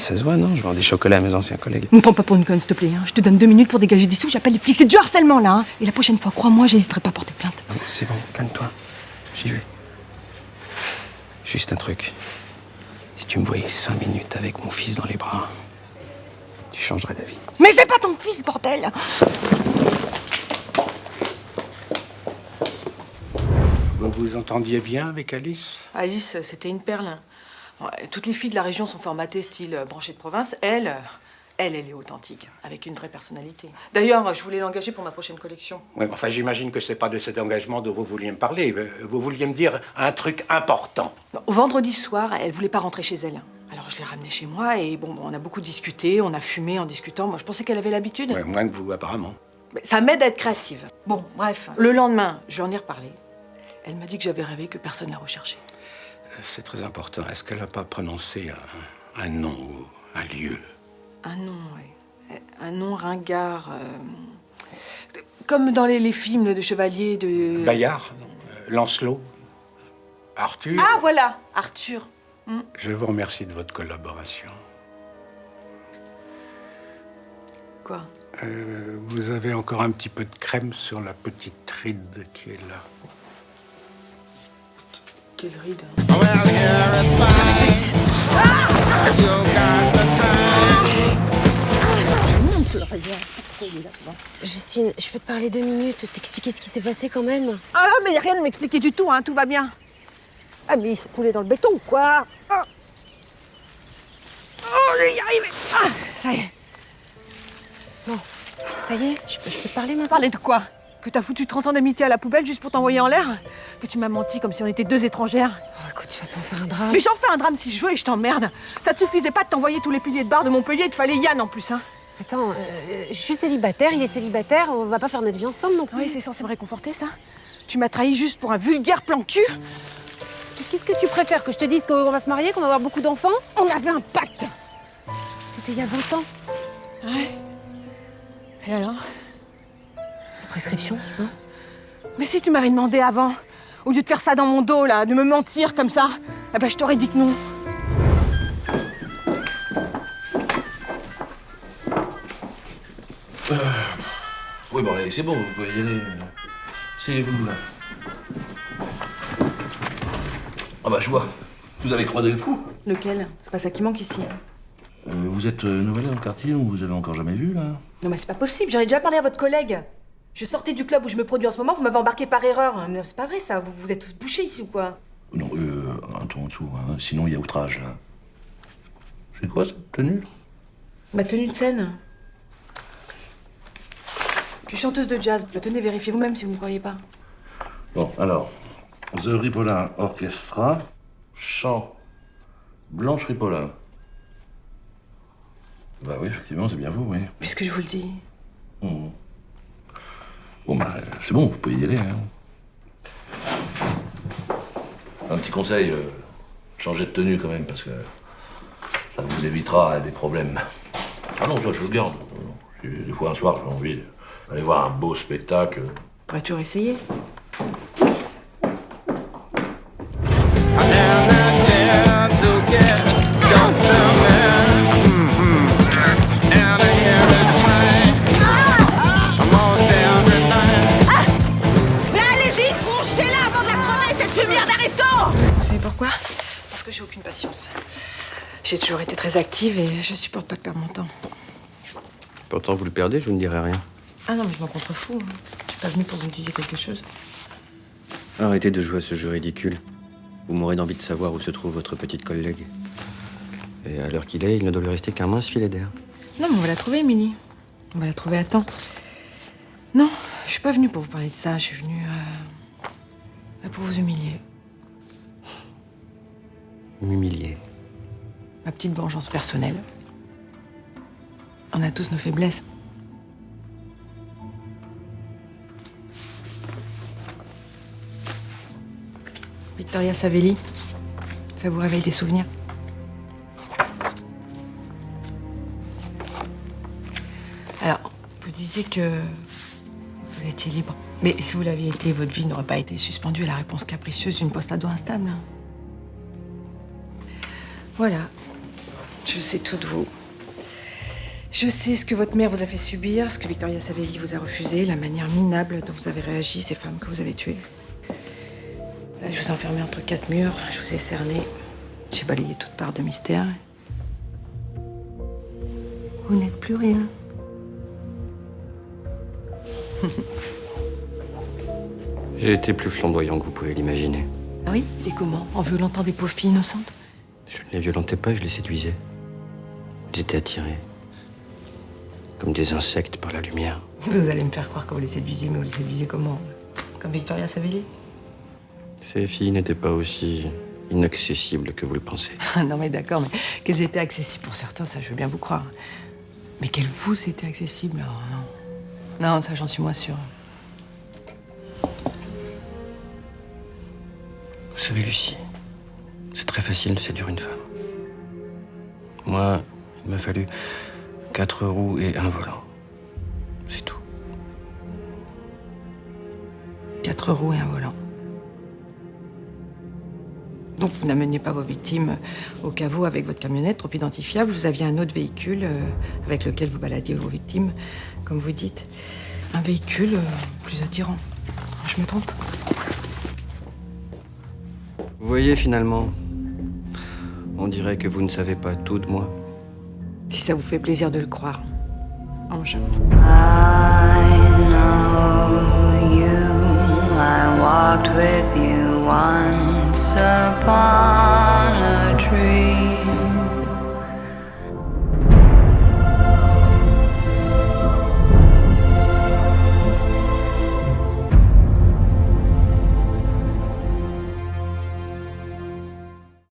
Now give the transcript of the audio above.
ça se voit, non? Je vends des chocolats à mes anciens collègues. Ne me prends pas pour une conne, s'il te plaît. Hein. Je te donne 2 minutes pour dégager des sous, j'appelle les flics. C'est du harcèlement, là. Hein. Et la prochaine fois, crois-moi, j'hésiterai pas à porter plainte. Non, c'est bon, calme-toi. J'y vais. Juste un truc. Si tu me voyais 5 minutes avec mon fils dans les bras, tu changerais d'avis. Mais c'est pas ton fils, bordel! Vous vous entendiez bien avec Alice? Alice, c'était une perle. Ouais, toutes les filles de la région sont formatées style branchée de province. Elle est authentique, avec une vraie personnalité. D'ailleurs, je voulais l'engager pour ma prochaine collection. Oui, enfin, j'imagine que c'est pas de cet engagement dont vous vouliez me parler. Vous vouliez me dire un truc important. Bon, vendredi soir, elle voulait pas rentrer chez elle. Alors je l'ai ramenée chez moi et bon, on a beaucoup discuté, on a fumé en discutant. Moi, je pensais qu'elle avait l'habitude. Ouais, moins que vous, apparemment. Mais ça m'aide à être créative. Bon, bref. Le lendemain, je lui en ai reparlé. Elle m'a dit que j'avais rêvé que personne la recherchait. C'est très important. Est-ce qu'elle n'a pas prononcé un nom ou un lieu? Un nom, oui. Un nom ringard. Comme dans les films de chevaliers de... Bayard? Lancelot? Arthur? Ah, voilà, Arthur. Je vous remercie de votre collaboration. Quoi? Vous avez encore un petit peu de crème sur la petite ride qui est là. Quelle ride. Justine, je peux te parler 2 minutes, t'expliquer ce qui s'est passé quand même? Ah, mais y a rien de m'expliquer du tout, hein, tout va bien. Ah, mais il s'est coulé dans le béton, quoi. Ah. Oh, j'y arrive. Ah, ça y est. Bon, ça y est, je peux te parler maintenant? Parler de quoi? Que t'as foutu 30 ans d'amitié à la poubelle juste pour t'envoyer en l'air? Que tu m'as menti comme si on était 2 étrangères? Oh, écoute, tu vas pas en faire un drame. Mais j'en fais un drame si je veux et je t'emmerde. Ça te suffisait pas de t'envoyer tous les piliers de bar de Montpellier, il te fallait Yann en plus, hein. Attends, je suis célibataire, il est célibataire, on va pas faire notre vie ensemble non plus. Oui, c'est censé me réconforter, ça. Tu m'as trahi juste pour un vulgaire plan cul. Qu'est-ce que tu préfères, que je te dise qu'on va se marier, qu'on va avoir beaucoup d'enfants? On avait un pacte. C'était il y a 20 ans. Ouais. Et alors? Prescription, hein? Mais si tu m'avais demandé avant, au lieu de faire ça dans mon dos, là, de me mentir comme ça, eh ben je t'aurais dit que non. Oui, bon, allez, c'est bon, vous pouvez y aller. C'est vous, là. Ah bah, je vois. Vous avez croisé le fou. Lequel? C'est pas ça qui manque ici. Vous êtes nouvelle dans le quartier, ou vous avez encore jamais vu, là? Non mais c'est pas possible, j'en ai déjà parlé à votre collègue. Je sortais du club où je me produis en ce moment, vous m'avez embarqué par erreur. Mais c'est pas vrai ça, vous êtes tous bouchés ici ou quoi? Non, un ton en dessous, hein. Sinon il y a outrage, là. C'est quoi, cette tenue? Ma tenue de scène. Je suis chanteuse de jazz. Tenez, vérifiez vous-même si vous ne croyez pas. Bon, alors, The Ripollin Orchestra, chant Blanche Ripollin. Bah oui, effectivement, c'est bien vous, oui. Puisque je vous le dis. Mmh. Bon, bah, c'est bon, vous pouvez y aller, hein. Un petit conseil, changez de tenue quand même, parce que ça vous évitera des problèmes. Ah non, ça, je le garde. Des fois, un soir, j'ai envie d'aller voir un beau spectacle. Pourrais toujours essayer. Vous savez pourquoi? Parce que j'ai aucune patience. J'ai toujours été très active et je supporte pas de perdre mon temps. Pourtant, vous le perdez, je vous ne dirai rien. Ah non, mais je m'en contrefous. Je suis pas venue pour que vous me disiez quelque chose. Arrêtez de jouer à ce jeu ridicule. Vous mourrez d'envie de savoir où se trouve votre petite collègue. Et à l'heure qu'il est, il ne doit lui rester qu'un mince filet d'air. Non, mais on va la trouver, Émilie. On va la trouver à temps. Non, je suis pas venue pour vous parler de ça. Je suis venue pour vous humilier. M'humilier. Ma petite vengeance personnelle. On a tous nos faiblesses. Victoria Savelli, ça vous réveille des souvenirs? Alors, vous disiez que vous étiez libre. Mais si vous l'aviez été, votre vie n'aurait pas été suspendue à la réponse capricieuse d'une post-ado instable. Voilà. Je sais tout de vous. Je sais ce que votre mère vous a fait subir, ce que Victoria Savelli vous a refusé, la manière minable dont vous avez réagi, ces femmes que vous avez tuées. Là, je vous ai enfermé entre 4 murs, je vous ai cerné, j'ai balayé toute part de mystère. Vous n'êtes plus rien. J'ai été plus flamboyant que vous pouvez l'imaginer. Ah oui? Et comment? En violentant des pauvres filles innocentes? Je ne les violentais pas, je les séduisais. Ils étaient attirés. Comme des insectes par la lumière. Vous allez me faire croire que vous les séduisiez, mais vous les séduisez comment? Comme Victoria Savelli? Ces filles n'étaient pas aussi inaccessibles que vous le pensez. Ah non mais d'accord, mais qu'elles étaient accessibles pour certains, ça je veux bien vous croire. Mais qu'elles vous étaient accessibles, alors non. Non, ça j'en suis moins sûre. Vous savez, Lucie, c'est très facile de séduire une femme. Moi, il m'a fallu 4 roues et un volant. C'est tout. 4 roues et un volant. Donc vous n'ameniez pas vos victimes au caveau avec votre camionnette trop identifiable. Vous aviez un autre véhicule avec lequel vous baladiez vos victimes, comme vous dites. Un véhicule plus attirant. Je me trompe? Vous voyez, finalement, on dirait que vous ne savez pas tout de moi. Si ça vous fait plaisir de le croire. Ange. I know you, I walked with you once upon a dream.